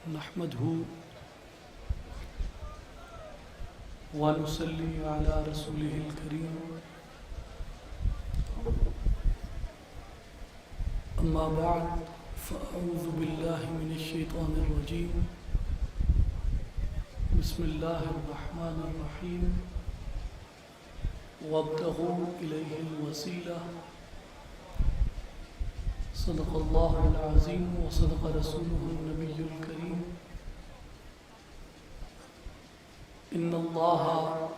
نحمده ونصلي على رسوله الكريم أما بعد فأعوذ بالله من الشيطان الرجيم بسم الله الرحمن الرحيم وابتغوا إليه الوسيلة صدق الله العظيم وصدق رسوله النبي الكريم إن الله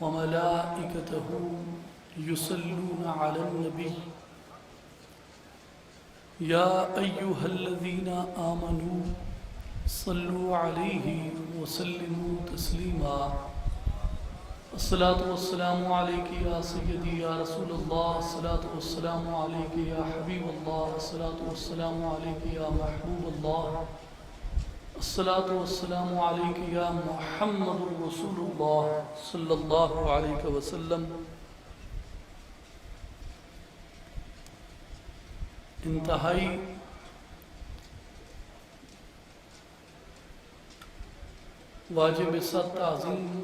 وملائكته يصلون على النبي يا أيها الذين آمنوا صلوا عليه وسلموا تسليما الصلاة والسلام عليك يا سيدي يا رسول الله الصلاة والسلام عليك يا حبيب الله الصلاة والسلام عليك يا محبوب الله الصلاة والسلام عليك يا محمد رسول الله صلى الله عليه وسلم انتہائی واجب صد تعظیم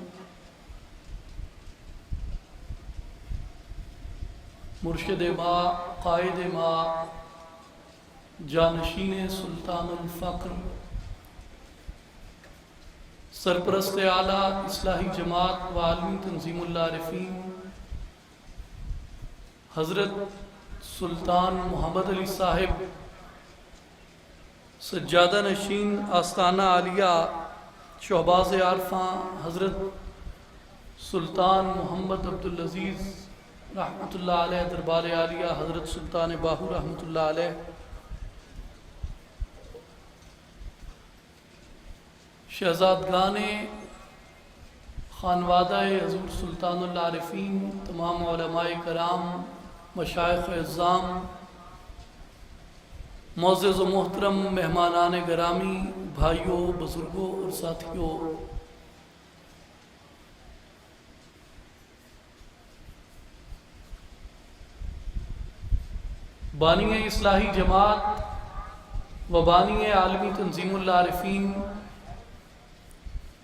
مرشد ما قائد ما جانشین سلطان الفقر سرپرست اعلیٰ اصلاحی جماعت و عالمی تنظیم العارفین حضرت سلطان محمد علی صاحب سجادہ نشین آستانہ عالیہ شہباز عارفاں حضرت سلطان محمد عبدالعزیز رحمۃ اللہ علیہ دربار عالیہ حضرت سلطان باہو رحمۃ اللہ علیہ شہزادگان خانوادہ حضور سلطان العارفین تمام علماء کرام مشائخ اعظام معزز و محترم مہمانان گرامی بھائیوں بزرگوں اور ساتھیوں بانی اصلاحی جماعت و بانی عالمی تنظیم العارفین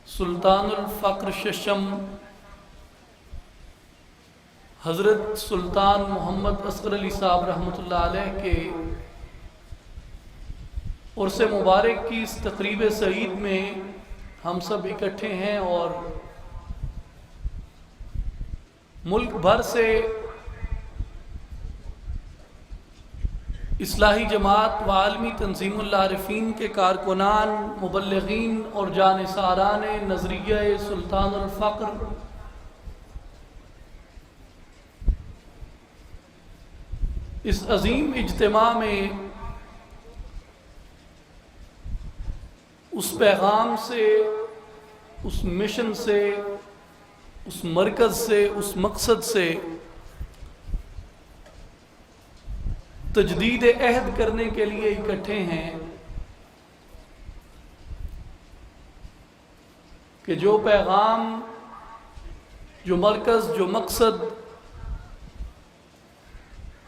سلطان الفقر ششم حضرت سلطان محمد اصغر علی صاحب رحمۃ اللہ علیہ کے عرس مبارک کی اس تقریب سعید میں ہم سب اکٹھے ہیں اور ملک بھر سے اصلاحی جماعت و عالمی تنظیم العارفین کے کارکنان مبلغین اور جانثاران نظریہ سلطان الفقر اس عظیم اجتماع میں اس پیغام سے اس مشن سے اس مرکز سے اس مقصد سے تجدید عہد کرنے کے لیے اکٹھے ہیں کہ جو پیغام جو مرکز جو مقصد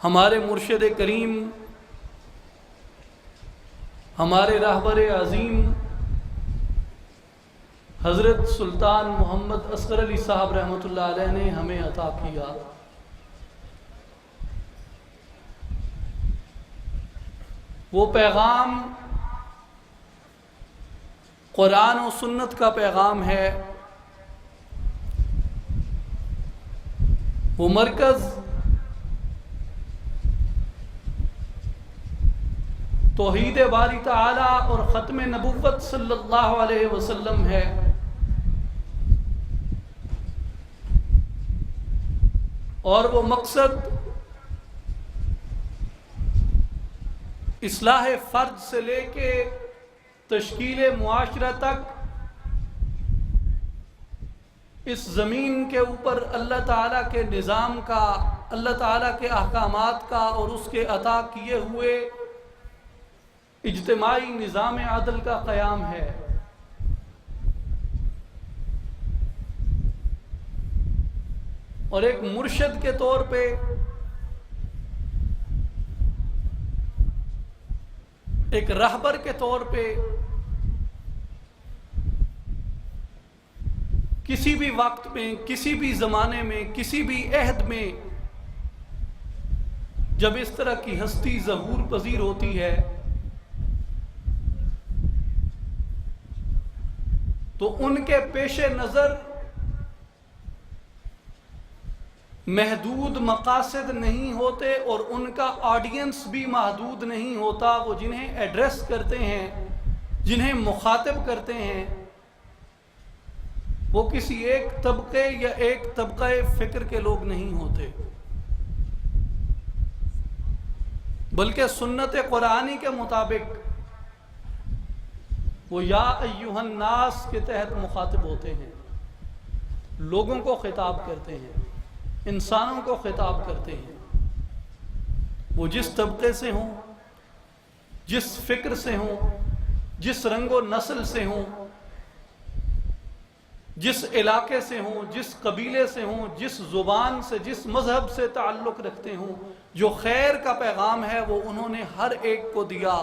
ہمارے مرشد کریم ہمارے راہبر عظیم حضرت سلطان محمد اصغر علی صاحب رحمۃ اللہ علیہ نے ہمیں عطا کیا وہ پیغام قرآن و سنت کا پیغام ہے وہ مرکز توحید باری تعالی اور ختم نبوت صلی اللہ علیہ وسلم ہے اور وہ مقصد اصلاح فرد سے لے کے تشکیل معاشرہ تک اس زمین کے اوپر اللہ تعالیٰ کے نظام کا اللہ تعالیٰ کے احکامات کا اور اس کے عطا کیے ہوئے اجتماعی نظام عدل کا قیام ہے اور ایک مرشد کے طور پہ ایک رہبر کے طور پہ کسی بھی وقت میں، کسی بھی زمانے میں، کسی بھی عہد میں جب اس طرح کی ہستی ظہور پذیر ہوتی ہے تو ان کے پیش نظر محدود مقاصد نہیں ہوتے اور ان کا آڈینس بھی محدود نہیں ہوتا. وہ جنہیں ایڈریس کرتے ہیں، جنہیں مخاطب کرتے ہیں، وہ کسی ایک طبقے یا ایک طبقہ فکر کے لوگ نہیں ہوتے، بلکہ سنت قرآنی کے مطابق وہ یا ایھا الناس کے تحت مخاطب ہوتے ہیں، لوگوں کو خطاب کرتے ہیں، انسانوں کو خطاب کرتے ہیں. وہ جس طبقے سے ہوں، جس فکر سے ہوں، جس رنگ و نسل سے ہوں، جس علاقے سے ہوں، جس قبیلے سے ہوں، جس زبان سے، جس مذہب سے تعلق رکھتے ہوں، جو خیر کا پیغام ہے وہ انہوں نے ہر ایک کو دیا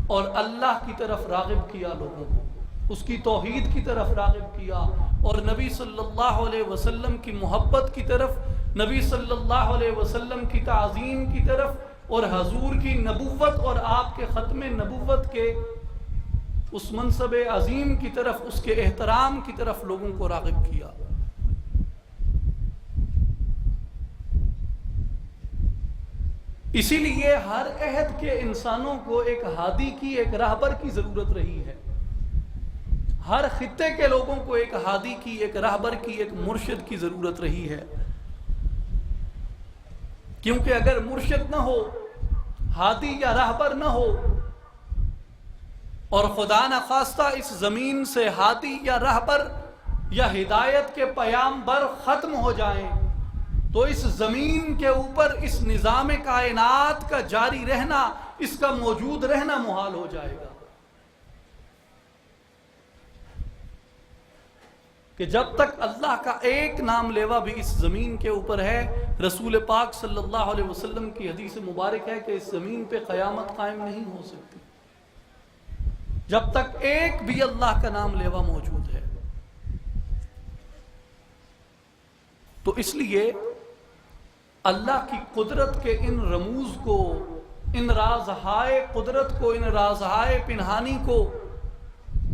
اور اللہ کی طرف راغب کیا، لوگوں کو اس کی توحید کی طرف راغب کیا اور نبی صلی اللہ علیہ وسلم کی محبت کی طرف، نبی صلی اللہ علیہ وسلم کی تعظیم کی طرف اور حضور کی نبوت اور آپ کے ختم نبوت کے اس منصب عظیم کی طرف، اس کے احترام کی طرف لوگوں کو راغب کیا. اسی لیے ہر عہد کے انسانوں کو ایک ہادی کی، ایک راہبر کی ضرورت رہی ہے. ہر خطے کے لوگوں کو ایک ہادی کی، ایک راہبر کی، ایک مرشد کی ضرورت رہی ہے. کیونکہ اگر مرشد نہ ہو، ہادی یا راہبر نہ ہو، اور خدا نخواستہ اس زمین سے ہادی یا راہبر یا ہدایت کے پیامبر ختم ہو جائیں تو اس زمین کے اوپر اس نظام کائنات کا جاری رہنا، اس کا موجود رہنا محال ہو جائے گا. کہ جب تک اللہ کا ایک نام لیوا بھی اس زمین کے اوپر ہے، رسول پاک صلی اللہ علیہ وسلم کی حدیث مبارک ہے کہ اس زمین پہ قیامت قائم نہیں ہو سکتی جب تک ایک بھی اللہ کا نام لیوا موجود ہے. تو اس لیے اللہ کی قدرت کے ان رموز کو، ان رازہائے قدرت کو، ان رازہائے پنہانی کو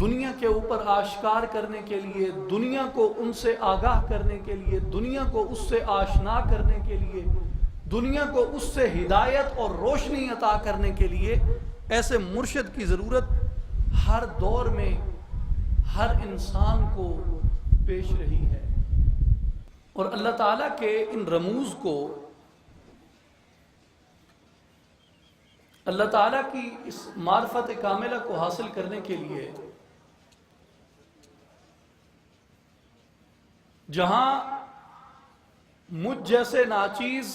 دنیا کے اوپر آشکار کرنے کے لیے، دنیا کو ان سے آگاہ کرنے کے لیے، دنیا کو اس سے آشنا کرنے کے لیے، دنیا کو اس سے ہدایت اور روشنی عطا کرنے کے لیے ایسے مرشد کی ضرورت ہر دور میں ہر انسان کو پیش رہی ہے. اور اللہ تعالیٰ کے ان رموز کو، اللہ تعالیٰ کی اس معرفت کاملہ کو حاصل کرنے کے لیے جہاں مجھ جیسے ناچیز،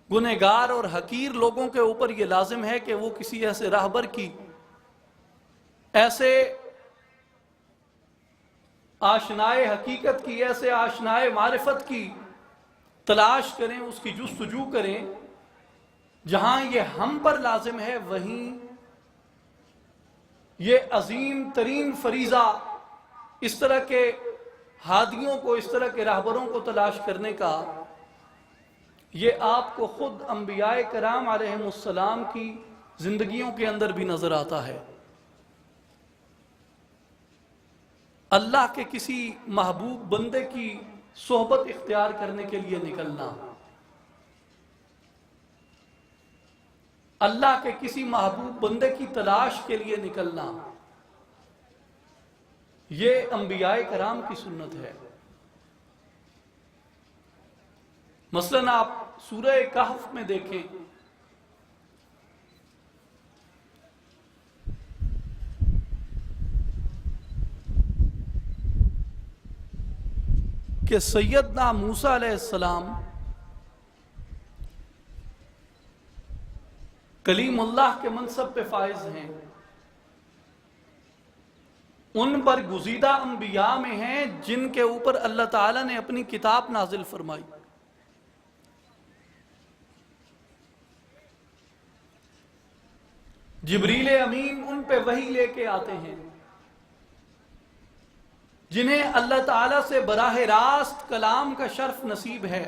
گنہگار اور حقیر لوگوں کے اوپر یہ لازم ہے کہ وہ کسی ایسے راہبر کی، ایسے آشنائے حقیقت کی، ایسے آشنائے معرفت کی تلاش کریں، اس کی جستجو کریں. جہاں یہ ہم پر لازم ہے وہیں یہ عظیم ترین فریضہ اس طرح کے ہادیوں کو، اس طرح کے راہبروں کو تلاش کرنے کا، یہ آپ کو خود انبیاء کرام علیہم السلام کی زندگیوں کے اندر بھی نظر آتا ہے. اللہ کے کسی محبوب بندے کی صحبت اختیار کرنے کے لیے نکلنا، اللہ کے کسی محبوب بندے کی تلاش کے لیے نکلنا، یہ انبیاء کرام کی سنت ہے. مثلاً آپ سورہ کہف میں دیکھیں کہ سیدنا موسیٰ علیہ السلام کلیم اللہ کے منصب پہ فائز ہیں، ان پر گزیدہ انبیاء میں ہیں جن کے اوپر اللہ تعالیٰ نے اپنی کتاب نازل فرمائی. جبریل امین ان پہ وحی لے کے آتے ہیں. جنہیں اللہ تعالیٰ سے براہ راست کلام کا شرف نصیب ہے،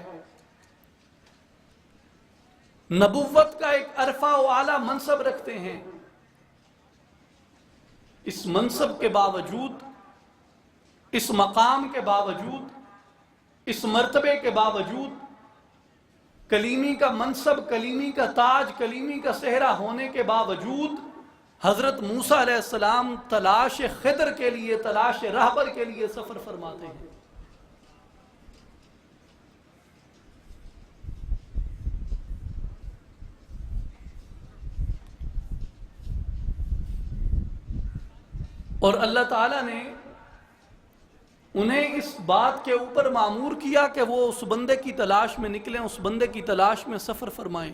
نبوت کا ایک عرفہ و اعلیٰ منصب رکھتے ہیں، اس منصب کے باوجود، اس مقام کے باوجود، اس مرتبے کے باوجود، کلیمی کا منصب، کلیمی کا تاج، کلیمی کا صحرا ہونے کے باوجود حضرت موسیٰ علیہ السلام تلاش خضر کے لیے، تلاش رہبر کے لیے سفر فرماتے ہیں۔ اور اللہ تعالیٰ نے انہیں اس بات کے اوپر مامور کیا کہ وہ اس بندے کی تلاش میں نکلیں، اس بندے کی تلاش میں سفر فرمائیں۔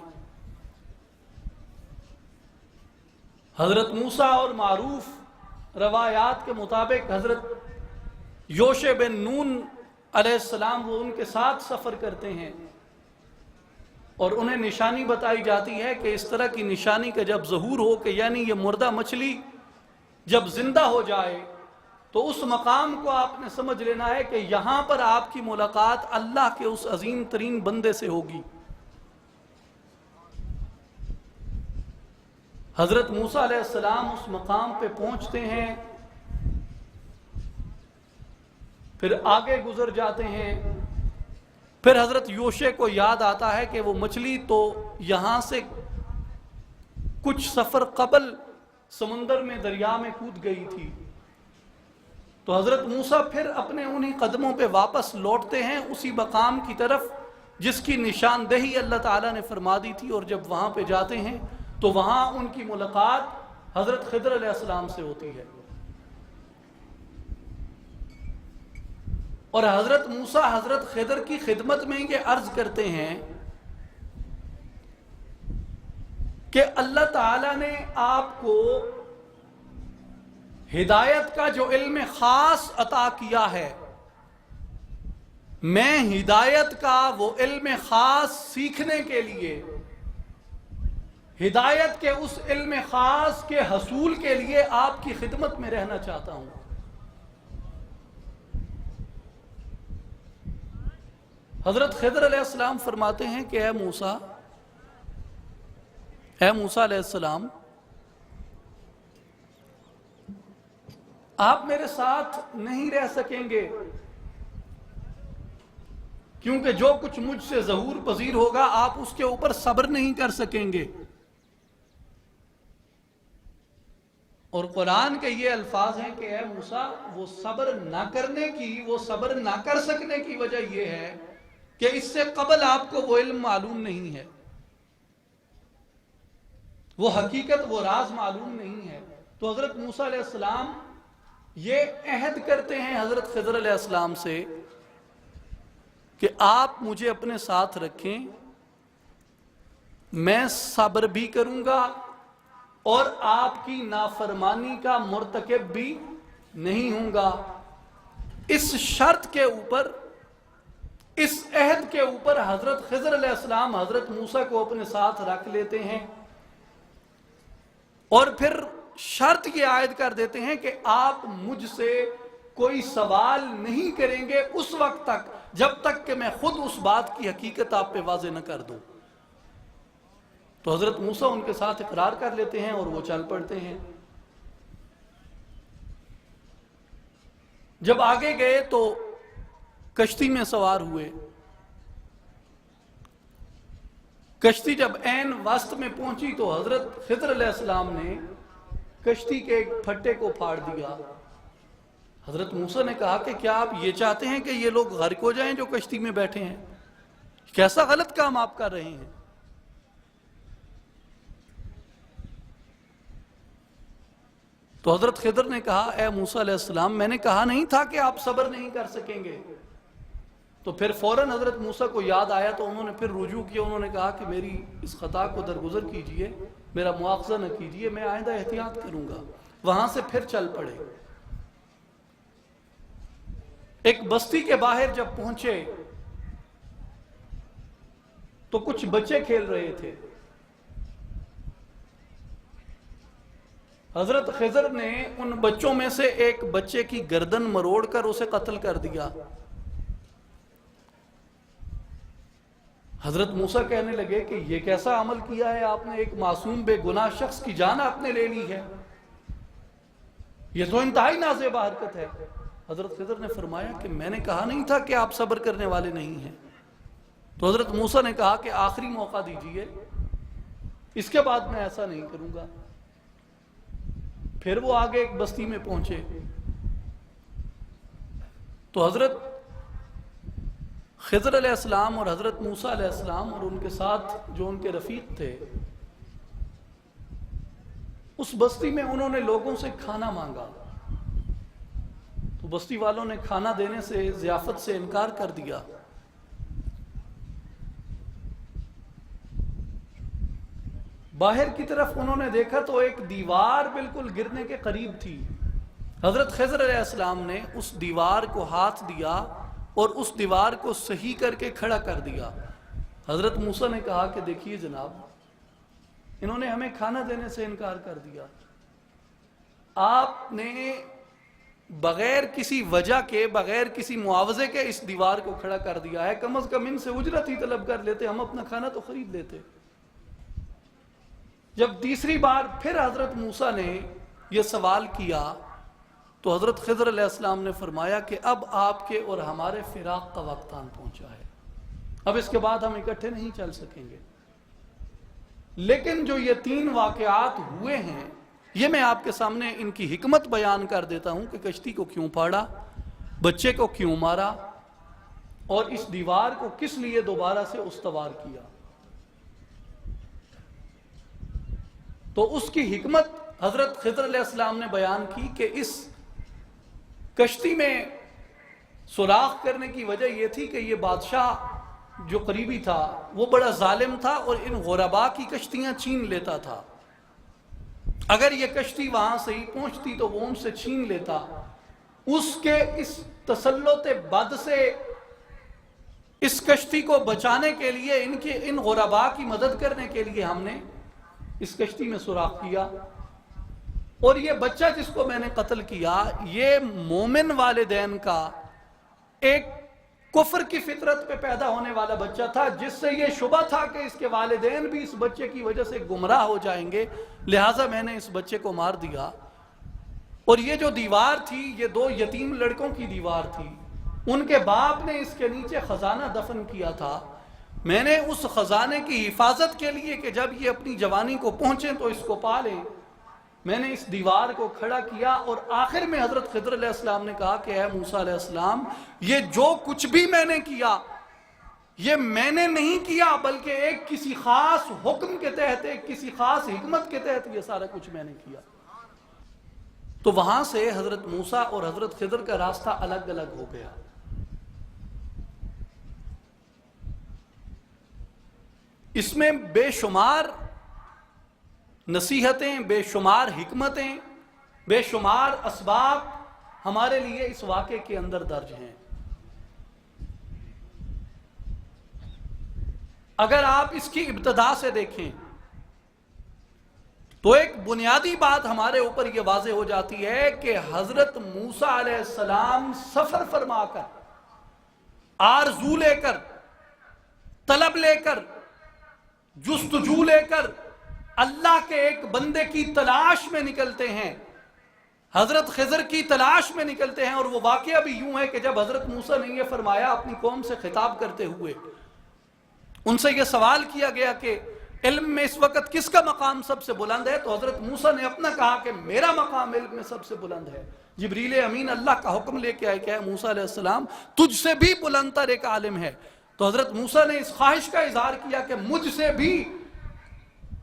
حضرت موسیٰ اور معروف روایات کے مطابق حضرت یوشع بن نون علیہ السلام وہ ان کے ساتھ سفر کرتے ہیں، اور انہیں نشانی بتائی جاتی ہے کہ اس طرح کی نشانی کا جب ظہور ہو کہ یعنی یہ مردہ مچھلی جب زندہ ہو جائے تو اس مقام کو آپ نے سمجھ لینا ہے کہ یہاں پر آپ کی ملاقات اللہ کے اس عظیم ترین بندے سے ہوگی۔ حضرت موسیٰ علیہ السلام اس مقام پہ پہنچتے ہیں، پھر آگے گزر جاتے ہیں، پھر حضرت یوشع کو یاد آتا ہے کہ وہ مچھلی تو یہاں سے کچھ سفر قبل سمندر میں، دریا میں کود گئی تھی۔ تو حضرت موسیٰ پھر اپنے انہی قدموں پہ واپس لوٹتے ہیں اسی مقام کی طرف جس کی نشاندہی اللہ تعالیٰ نے فرما دی تھی، اور جب وہاں پہ جاتے ہیں تو وہاں ان کی ملاقات حضرت خضر علیہ السلام سے ہوتی ہے، اور حضرت موسیٰ حضرت خضر کی خدمت میں یہ عرض کرتے ہیں کہ اللہ تعالیٰ نے آپ کو ہدایت کا جو علم خاص عطا کیا ہے، میں ہدایت کا وہ علم خاص سیکھنے کے لیے، ہدایت کے اس علم خاص کے حصول کے لیے آپ کی خدمت میں رہنا چاہتا ہوں۔ حضرت خضر علیہ السلام فرماتے ہیں کہ اے موسیٰ علیہ السلام، آپ میرے ساتھ نہیں رہ سکیں گے، کیونکہ جو کچھ مجھ سے ظہور پذیر ہوگا آپ اس کے اوپر صبر نہیں کر سکیں گے۔ اور قرآن کے یہ الفاظ ہیں کہ اے موسیٰ، وہ صبر نہ کرنے کی، وہ صبر نہ کر سکنے کی وجہ یہ ہے کہ اس سے قبل آپ کو وہ علم معلوم نہیں ہے، وہ حقیقت، وہ راز معلوم نہیں ہے۔ تو حضرت موسیٰ علیہ السلام یہ عہد کرتے ہیں حضرت خضر علیہ السلام سے کہ آپ مجھے اپنے ساتھ رکھیں، میں صبر بھی کروں گا اور آپ کی نافرمانی کا مرتکب بھی نہیں ہوں گا۔ اس شرط کے اوپر، اس عہد کے اوپر حضرت خضر علیہ السلام حضرت موسیٰ کو اپنے ساتھ رکھ لیتے ہیں، اور پھر شرط یہ عائد کر دیتے ہیں کہ آپ مجھ سے کوئی سوال نہیں کریں گے اس وقت تک جب تک کہ میں خود اس بات کی حقیقت آپ پہ واضح نہ کر دوں۔ تو حضرت موسیٰ ان کے ساتھ اقرار کر لیتے ہیں اور وہ چل پڑتے ہیں۔ جب آگے گئے تو کشتی میں سوار ہوئے، کشتی جب عین وسط میں پہنچی تو حضرت خضر علیہ السلام نے کشتی کے ایک پھٹے کو پھاڑ دیا۔ حضرت موسیٰ نے کہا کہ کیا آپ یہ چاہتے ہیں کہ یہ لوگ غرق ہو جائیں جو کشتی میں بیٹھے ہیں؟ کیسا غلط کام آپ کر رہے ہیں؟ تو حضرت خضر نے کہا اے موسیٰ علیہ السلام، میں نے کہا نہیں تھا کہ آپ صبر نہیں کر سکیں گے۔ تو پھر فوراً حضرت موسیٰ کو یاد آیا تو انہوں نے پھر رجوع کیا، انہوں نے کہا کہ میری اس خطا کو درگزر کیجئے، میرا مواخذہ نہ کیجئے، میں آئندہ احتیاط کروں گا۔ وہاں سے پھر چل پڑے۔ ایک بستی کے باہر جب پہنچے تو کچھ بچے کھیل رہے تھے۔ حضرت خضر نے ان بچوں میں سے ایک بچے کی گردن مروڑ کر اسے قتل کر دیا۔ حضرت موسیٰ کہنے لگے کہ یہ کیسا عمل کیا ہے آپ نے، ایک معصوم بے گناہ شخص کی جان آپ نے لے لی ہے، یہ تو انتہائی نازیبہ حرکت ہے۔ حضرت خضر نے فرمایا کہ میں نے کہا نہیں تھا کہ آپ صبر کرنے والے نہیں ہیں۔ تو حضرت موسیٰ نے کہا کہ آخری موقع دیجئے، اس کے بعد میں ایسا نہیں کروں گا۔ پھر وہ آگے ایک بستی میں پہنچے تو حضرت خضر علیہ السلام اور حضرت موسیٰ علیہ السلام اور ان کے ساتھ جو ان کے رفیق تھے، اس بستی میں انہوں نے لوگوں سے کھانا مانگا تو بستی والوں نے کھانا دینے سے، ضیافت سے انکار کر دیا۔ باہر کی طرف انہوں نے دیکھا تو ایک دیوار بالکل گرنے کے قریب تھی۔ حضرت خضر علیہ السلام نے اس دیوار کو ہاتھ دیا اور اس دیوار کو صحیح کر کے کھڑا کر دیا۔ حضرت موسیٰ نے کہا کہ دیکھیے جناب، انہوں نے ہمیں کھانا دینے سے انکار کر دیا، آپ نے بغیر کسی وجہ کے، بغیر کسی معاوضے کے اس دیوار کو کھڑا کر دیا ہے، کم از کم ان سے اجرت ہی طلب کر لیتے، ہم اپنا کھانا تو خرید لیتے۔ جب تیسری بار پھر حضرت موسیٰ نے یہ سوال کیا تو حضرت خضر علیہ السلام نے فرمایا کہ اب آپ کے اور ہمارے فراق کا وقت آن پہنچا ہے، اب اس کے بعد ہم اکٹھے نہیں چل سکیں گے۔ لیکن جو یہ 3 واقعات ہوئے ہیں، یہ میں آپ کے سامنے ان کی حکمت بیان کر دیتا ہوں کہ کشتی کو کیوں پھاڑا، بچے کو کیوں مارا، اور اس دیوار کو کس لیے دوبارہ سے استوار کیا۔ تو اس کی حکمت حضرت خضر علیہ السلام نے بیان کی کہ اس کشتی میں سوراخ کرنے کی وجہ یہ تھی کہ یہ بادشاہ جو قریبی تھا وہ بڑا ظالم تھا اور ان غرباء کی کشتیاں چھین لیتا تھا۔ اگر یہ کشتی وہاں سے ہی پہنچتی تو وہ ان سے چھین لیتا۔ اس کے اس تسلط بد سے اس کشتی کو بچانے کے لیے، ان غرباء کی مدد کرنے کے لیے ہم نے اس کشتی میں سوراخ کیا، اور یہ بچہ جس کو میں نے قتل کیا، یہ مومن والدین کا ایک کفر کی فطرت پہ پیدا ہونے والا بچہ تھا، جس سے یہ شبہ تھا کہ اس کے والدین بھی اس بچے کی وجہ سے گمراہ ہو جائیں گے، لہٰذا میں نے اس بچے کو مار دیا۔ اور یہ جو دیوار تھی، یہ 2 یتیم لڑکوں کی دیوار تھی، ان کے باپ نے اس کے نیچے خزانہ دفن کیا تھا۔ میں نے اس خزانے کی حفاظت کے لیے کہ جب یہ اپنی جوانی کو پہنچیں تو اس کو پالیں، میں نے اس دیوار کو کھڑا کیا۔ اور آخر میں حضرت خضر علیہ السلام نے کہا کہ اے موسیٰ علیہ السلام، یہ جو کچھ بھی میں نے کیا، یہ میں نے نہیں کیا، بلکہ ایک کسی خاص حکم کے تحت، ایک کسی خاص حکمت کے تحت یہ سارا کچھ میں نے کیا۔ تو وہاں سے حضرت موسیٰ اور حضرت خضر کا راستہ الگ الگ ہو گیا۔ اس میں بے شمار نصیحتیں، بے شمار حکمتیں، بے شمار اسباب ہمارے لیے اس واقعے کے اندر درج ہیں۔ اگر آپ اس کی ابتدا سے دیکھیں تو ایک بنیادی بات ہمارے اوپر یہ واضح ہو جاتی ہے کہ حضرت موسیٰ علیہ السلام سفر فرما کر، آرزو لے کر، طلب لے کر، جستجو لے کر اللہ کے ایک بندے کی تلاش میں نکلتے ہیں، حضرت خضر کی تلاش میں نکلتے ہیں۔ اور وہ واقعہ بھی یوں ہے کہ جب حضرت موسیٰ نے یہ فرمایا اپنی قوم سے خطاب کرتے ہوئے، ان سے یہ سوال کیا گیا کہ علم میں اس وقت کس کا مقام سب سے بلند ہے، تو حضرت موسیٰ نے اپنا کہا کہ میرا مقام علم میں سب سے بلند ہے۔ جبریل امین اللہ کا حکم لے کے آئے کہ اے موسیٰ علیہ السلام، تجھ سے بھی بلند تر ایک عالم ہے۔ تو حضرت موسیٰ نے اس خواہش کا اظہار کیا کہ مجھ سے بھی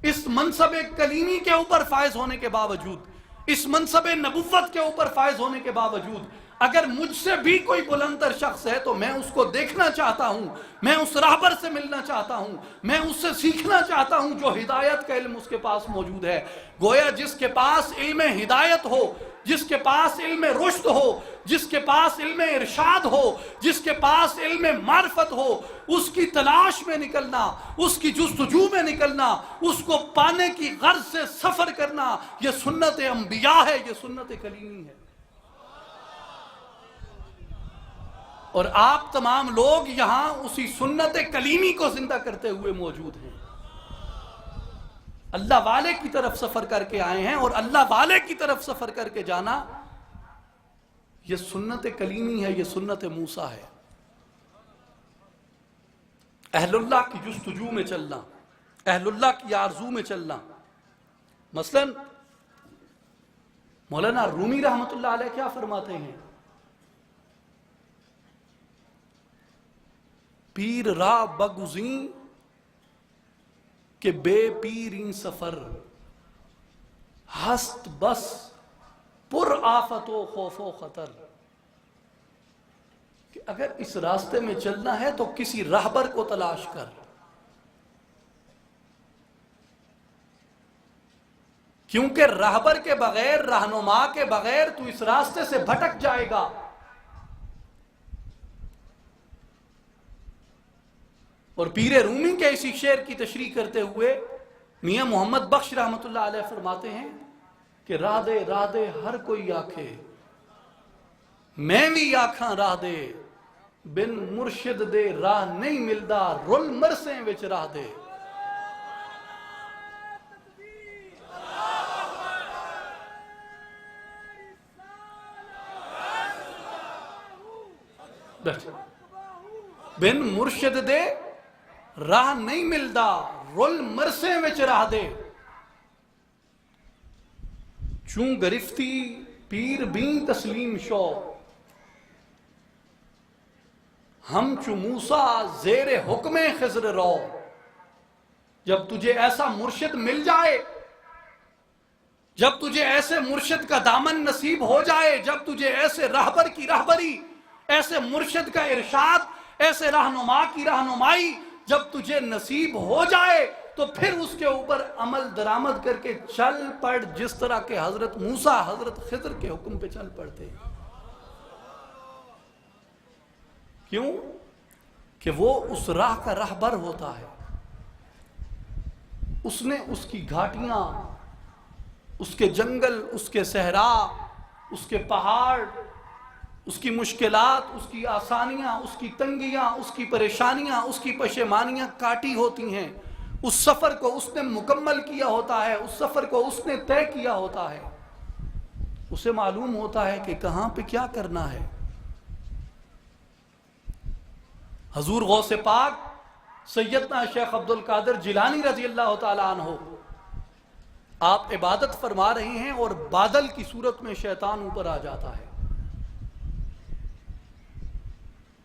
اس منصب کلیمی کے اوپر فائز ہونے کے باوجود، اس منصب نبوت کے اوپر فائز ہونے کے باوجود، اگر مجھ سے بھی کوئی بلند تر شخص ہے تو میں اس کو دیکھنا چاہتا ہوں، میں اس راہبر سے ملنا چاہتا ہوں، میں اس سے سیکھنا چاہتا ہوں جو ہدایت کا علم اس کے پاس موجود ہے۔ گویا جس کے پاس علم ہدایت ہو، جس کے پاس علم رشد ہو، جس کے پاس علم ارشاد ہو، جس کے پاس علم معرفت ہو، اس کی تلاش میں نکلنا، اس کی جستجو میں نکلنا، اس کو پانے کی غرض سے سفر کرنا، یہ سنت انبیاء ہے، یہ سنت کلیمی ہے۔ اور آپ تمام لوگ یہاں اسی سنت کلیمی کو زندہ کرتے ہوئے موجود ہیں، اللہ والے کی طرف سفر کر کے آئے ہیں، اور اللہ والے کی طرف سفر کر کے جانا یہ سنت کلیمی ہے، یہ سنت موسیٰ ہے۔ اہل اللہ کی جستجو میں چلنا، اہل اللہ کی آرزو میں چلنا۔ مثلا مولانا رومی رحمت اللہ علیہ کیا فرماتے ہیں؟ پیر راہ بگزیں کہ بے پیرین سفر، ہست بس پر آفت و خوف و خطر۔ کہ اگر اس راستے میں چلنا ہے تو کسی راہبر کو تلاش کر، کیونکہ راہبر کے بغیر، رہنما کے بغیر تو اس راستے سے بھٹک جائے گا۔ اور پیر رومی کے اسی شعر کی تشریح کرتے ہوئے میاں محمد بخش رحمت اللہ علیہ فرماتے ہیں کہ راہ دے ہر کوئی آکھے، میں بھی آکھاں راہ دے، بن مرشد دے راہ نہیں ملدا، رل مرسیں وچ راہ دے۔ بن مرشد دے راہ نہیں ملدا، رل مرسیں وچ راہ دے۔ چون گرفتی پیر بین تسلیم شو، ہم چو موسیٰ زیر حکم خضر رو۔ جب تجھے ایسا مرشد مل جائے، جب تجھے ایسے مرشد کا دامن نصیب ہو جائے، جب تجھے ایسے راہبر کی راہبری، ایسے مرشد کا ارشاد، ایسے رہنما کی رہنمائی جب تجھے نصیب ہو جائے، تو پھر اس کے اوپر عمل درآمد کر کے چل پڑ، جس طرح کہ حضرت موسیٰ حضرت خضر کے حکم پہ چل پڑتے۔ کیوں؟ کہ وہ اس راہ کا راہبر ہوتا ہے، اس نے اس کی گھاٹیاں، اس کے جنگل، اس کے صحرا، اس کے پہاڑ، اس کی مشکلات، اس کی آسانیاں، اس کی تنگیاں، اس کی پریشانیاں، اس کی پشیمانیاں کاٹی ہوتی ہیں۔ اس سفر کو اس نے مکمل کیا ہوتا ہے، اس سفر کو اس نے طے کیا ہوتا ہے۔ اسے معلوم ہوتا ہے کہ کہاں پہ کیا کرنا ہے۔ حضور غوث پاک سیدنا شیخ عبد القادر جیلانی رضی اللہ تعالیٰ عنہ، آپ عبادت فرما رہے ہیں اور بادل کی صورت میں شیطان اوپر آ جاتا ہے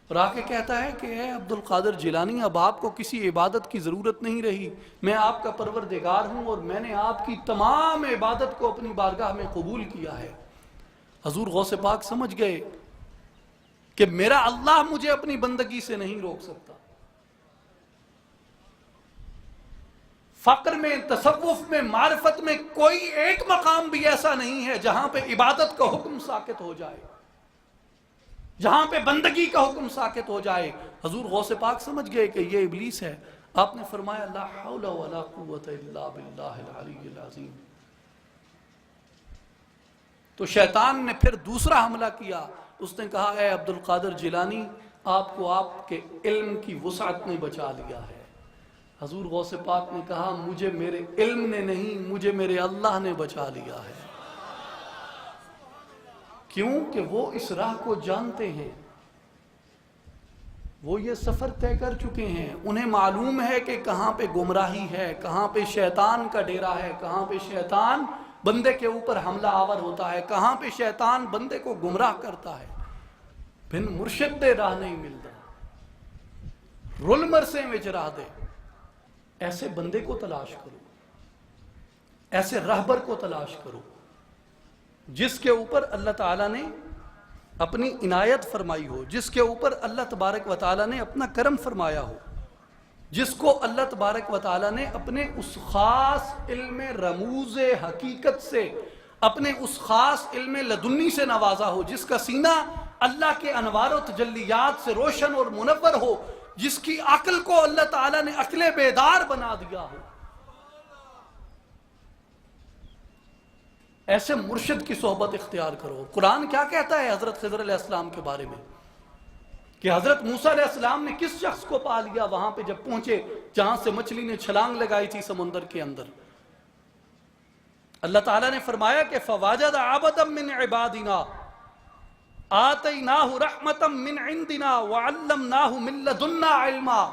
اور آ کے کہتا ہے کہ اے عبد القادر جیلانی، اب آپ کو کسی عبادت کی ضرورت نہیں رہی، میں آپ کا پروردگار ہوں اور میں نے آپ کی تمام عبادت کو اپنی بارگاہ میں قبول کیا ہے۔ حضور غوث پاک سمجھ گئے کہ میرا اللہ مجھے اپنی بندگی سے نہیں روک سکتا۔ فقر میں، تصوف میں، معرفت میں کوئی ایک مقام بھی ایسا نہیں ہے جہاں پہ عبادت کا حکم ساکت ہو جائے، جہاں پہ بندگی کا حکم ساکت ہو جائے۔ حضور غوث پاک سمجھ گئے کہ یہ ابلیس ہے۔ آپ نے فرمایا لا حول ولا قوت الا باللہ العلی العظیم۔ تو شیطان نے پھر دوسرا حملہ کیا، اس نے کہا اے عبد القادر جیلانی، آپ کو آپ کے علم کی وسعت نے بچا لیا ہے۔ حضور غوث پاک نے کہا مجھے میرے علم نے نہیں، مجھے میرے اللہ نے بچا لیا ہے۔ کیوں کہ وہ اس راہ کو جانتے ہیں، وہ یہ سفر طے کر چکے ہیں، انہیں معلوم ہے کہ کہاں پہ گمراہی ہے، کہاں پہ شیطان کا ڈیرا ہے، کہاں پہ شیطان بندے کے اوپر حملہ آور ہوتا ہے، کہاں پہ شیطان بندے کو گمراہ کرتا ہے۔ بن مرشد دے راہ نہیں ملتا، رل مرسیں وچ راہ دے۔ ایسے بندے کو تلاش کرو، ایسے راہبر کو تلاش کرو جس کے اوپر اللہ تعالیٰ نے اپنی عنایت فرمائی ہو، جس کے اوپر اللہ تبارک و تعالیٰ نے اپنا کرم فرمایا ہو، جس کو اللہ تبارک و تعالیٰ نے اپنے اس خاص علم رموز حقیقت سے اپنے اس خاص علم لدنی سے نوازا ہو، جس کا سینہ اللہ کے انوار و تجلیات سے روشن اور منور ہو، جس کی عقل کو اللہ تعالیٰ نے عقل بیدار بنا دیا ہو، ایسے مرشد کی صحبت اختیار کرو۔ قرآن کیا کہتا ہے حضرت خضر علیہ السلام کے بارے میں، کہ حضرت موسیٰ علیہ السلام نے کس شخص کو پا لیا وہاں پہ جب پہنچے جہاں سے مچھلی نے چھلانگ لگائی تھی سمندر کے اندر۔ اللہ تعالیٰ نے فرمایا کہ فَوَجَدَ عَبْدًا مِّنْ عِبَادِنَا آتَيْنَاهُ رَحْمَةً مِّنْ عِنْدِنَا وَعَلَّمْنَاهُ مِن لَّدُنَّا عِلْمًا۔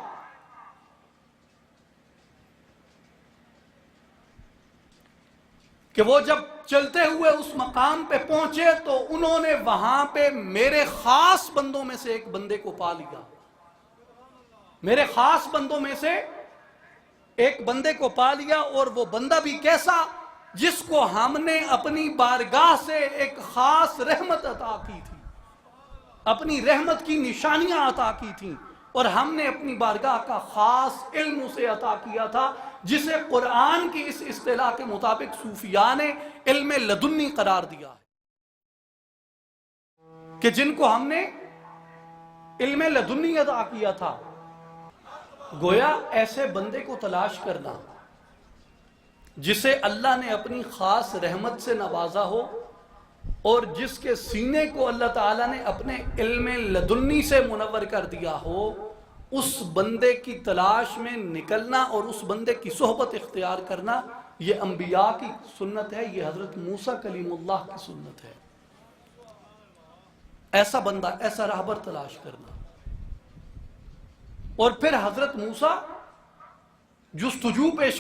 کہ وہ جب چلتے ہوئے اس مقام پہ پہنچے تو انہوں نے وہاں پہ میرے خاص بندوں میں سے ایک بندے کو پا لیا، میرے خاص بندوں میں سے ایک بندے کو پا لیا، اور وہ بندہ بھی کیسا، جس کو ہم نے اپنی بارگاہ سے ایک خاص رحمت عطا کی تھی، اپنی رحمت کی نشانیاں عطا کی تھیں، اور ہم نے اپنی بارگاہ کا خاص علم اسے عطا کیا تھا، جسے قرآن کی اس اصطلاح کے مطابق صوفیاء نے علم لدنی قرار دیا ہے، کہ جن کو ہم نے علم لدنی عطا کیا تھا۔ گویا ایسے بندے کو تلاش کرنا جسے اللہ نے اپنی خاص رحمت سے نوازا ہو، اور جس کے سینے کو اللہ تعالیٰ نے اپنے علم لدنی سے منور کر دیا ہو، اس بندے کی تلاش میں نکلنا اور اس بندے کی صحبت اختیار کرنا، یہ انبیاء کی سنت ہے، یہ حضرت موسیٰ کلیم اللہ کی سنت ہے۔ ایسا بندہ، ایسا راہبر تلاش کرنا۔ اور پھر حضرت موسیٰ جستجو پیش